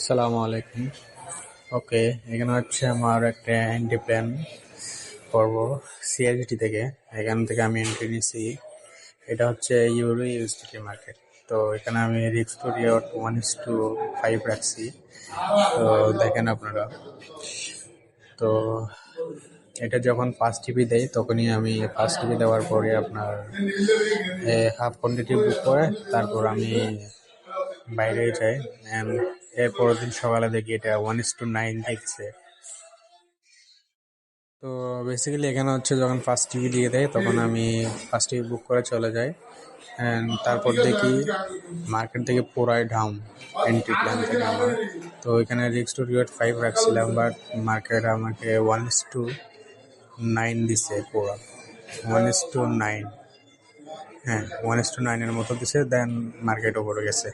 সালামু আলাইকুম। ওকে, এখানে হচ্ছে আমার একটা এন্ট্রি প্ল্যান করব সিআইজিটি থেকে। এখান থেকে আমি এন্ট্রি নিছি। এটা হচ্ছে ইউরো ইউএসডিটি মার্কেট। তো এখানে আমি রিস্ক টু রিওয়ার্ড 1:5 রাখছি। তো দেখেন আপনারা। তো এটা যখন 5 টিপি দেয় তখনই আমি 5 টিপি দেওয়ার পরে আপনার হাফ কোয়ান্টিটি বুক করে তারপর আমি বাইরে যাই। এর পরের দিন সকালে দেখি এটা 1:9 দেখছে। তো বেসিক্যালি এখানে হচ্ছে যখন ফার্স্ট টিভি দিয়ে দেয় তখন আমি ফার্স্ট টিভি বুক করে চলে যাই। অ্যান্ড তারপর দেখি মার্কেট থেকে পুরাই ডাউন এন্ট্রি প্ল্যান থেকে আমার। তো এখানে রিস্ক টু রিওয়ার্ড 5 রাখছিলাম, বাট মার্কেট আমাকে 1:9 দিছে পুরো 1:9। হ্যাঁ, 1:9 এর মতো দিছে, দেন মার্কেট ওপরে গেছে।